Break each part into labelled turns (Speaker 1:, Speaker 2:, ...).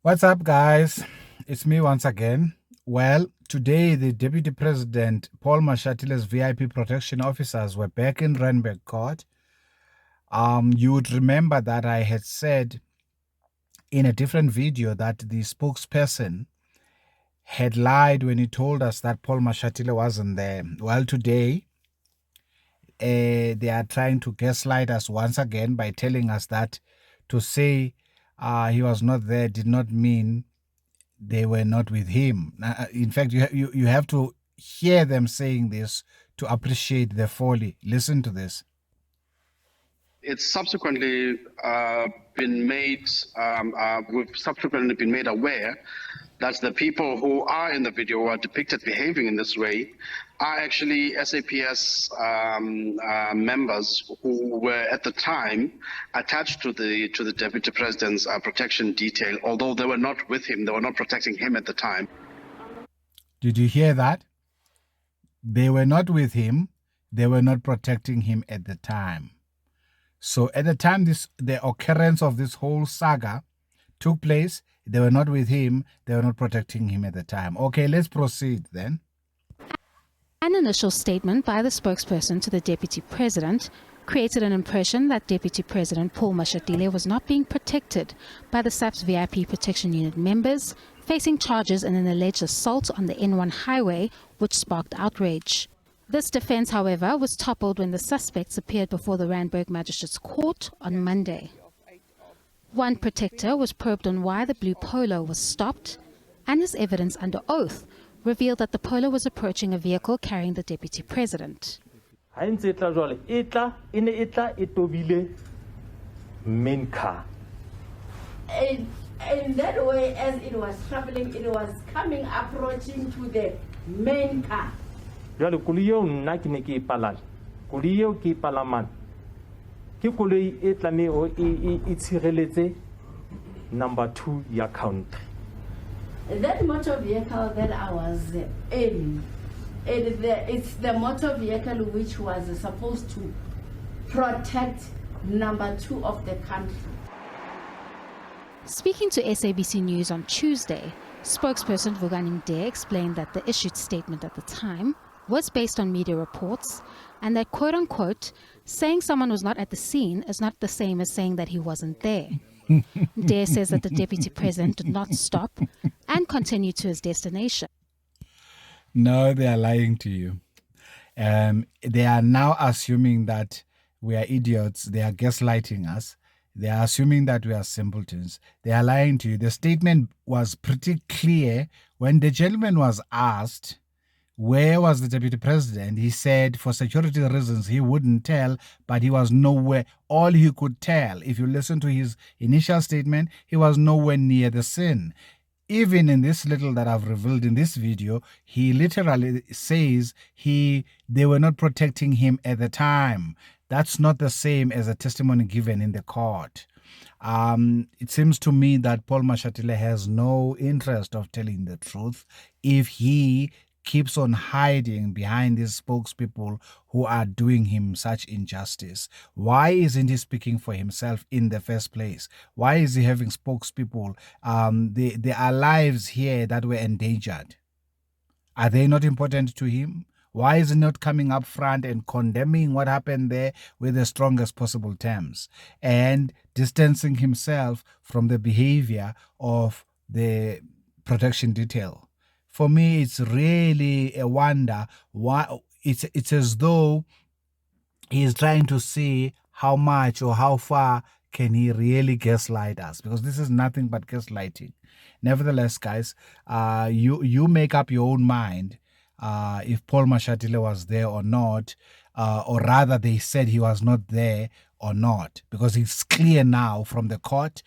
Speaker 1: What's up, guys? It's me once again. Well, today the Deputy President, Paul Mashatile's VIP protection officers were back in Randburg Court. You would remember that I had said in a different video that the spokesperson had lied when he told us that Paul Mashatile wasn't there. Well, today they are trying to gaslight us once again by telling us that to say he was not there did not mean they were not with him. In fact, you have to hear them saying this to appreciate the folly. Listen to this.
Speaker 2: It's subsequently been made, we've subsequently been made aware that the people who are in the video who are depicted behaving in this way are actually SAPS members who were at the time attached to the Deputy President's protection detail, although they were not with him, they were not protecting him at the time.
Speaker 1: Did you hear that? They were not with him, they were not protecting him at the time. So at the time the occurrence of this whole saga took place, they were not with him, they were not protecting him at the time. Okay, let's proceed then.
Speaker 3: An initial statement by the spokesperson to the Deputy President created an impression that Deputy President Paul Mashatile was not being protected by the SAPS VIP Protection Unit members, facing charges in an alleged assault on the N1 highway, which sparked outrage. This defense, however, was toppled when the suspects appeared before the Randburg Magistrates Court on Monday. One protector was probed on why the blue Polo was stopped, and his evidence under oath revealed that the Polo was approaching a vehicle carrying the Deputy President.
Speaker 4: Main car.
Speaker 5: In that way, as it was traveling, it was coming, approaching to the main car.
Speaker 4: Jwale koloi eo nna ke ne ke e palame. Koloi eo ke e palamang. Ke koloi e tlamehile e tshireletse number 2 ya country.
Speaker 5: That motor vehicle that I was in, it's the motor vehicle which was supposed to protect number 2 of the country.
Speaker 3: Speaking to SABC News on Tuesday, spokesperson Vuganing Dare explained that the issued statement at the time was based on media reports and that, quote-unquote, saying someone was not at the scene is not the same as saying that he wasn't there. Dare says that the Deputy President did not stop and continued to his destination.
Speaker 1: No, they are lying to you. They are now assuming that we are idiots. They are gaslighting us. They are assuming that we are simpletons. They are lying to you. The statement was pretty clear. When the gentleman was asked, where was the Deputy President? He said for security reasons he wouldn't tell, but he was nowhere. All he could tell, if you listen to his initial statement, he was nowhere near the scene. Even in this little that I've revealed in this video, he literally says they were not protecting him at the time. That's not the same as a testimony given in the court. It seems to me that Paul Mashatile has no interest of telling the truth if he keeps on hiding behind these spokespeople who are doing him such injustice. Why isn't he speaking for himself in the first place? Why is he having spokespeople? There are lives here that were endangered. Are they not important to him? Why is he not coming up front and condemning what happened there with the strongest possible terms and distancing himself from the behavior of the protection detail? For me, it's really a wonder. Why it's as though he is trying to see how much or how far can he really gaslight us, because this is nothing but gaslighting. Nevertheless, guys, you make up your own mind if Paul Mashatile was there or not, or rather they said he was not there or not, because it's clear now from the court.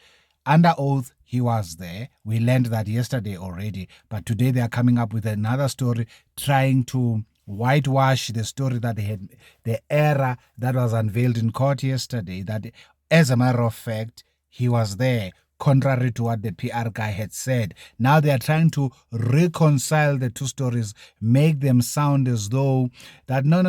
Speaker 1: Under oath, he was there. We learned that yesterday already. But today they are coming up with another story, trying to whitewash the story that they had, the error that was unveiled in court yesterday, that as a matter of fact, he was there. contrary to what the PR guy had said. Now they are trying to reconcile the two stories, make them sound as though that no,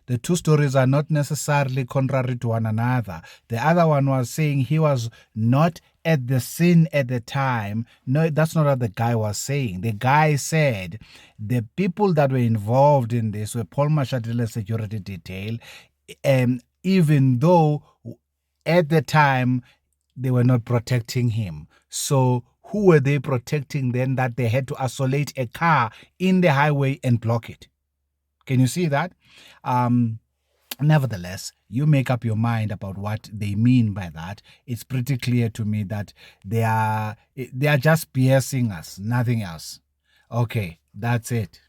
Speaker 1: the two stories are not necessarily contrary to one another. The other one was saying he was not at the scene at the time. No, that's not what the guy was saying. The guy said the people that were involved in this were Paul Mashatile security detail, even though at the time they were not protecting him. So who were they protecting then that they had to isolate a car in the highway and block it? Can you see that? Nevertheless, you make up your mind about what they mean by that. It's pretty clear to me that they are just BSing us, nothing else. Okay, that's it.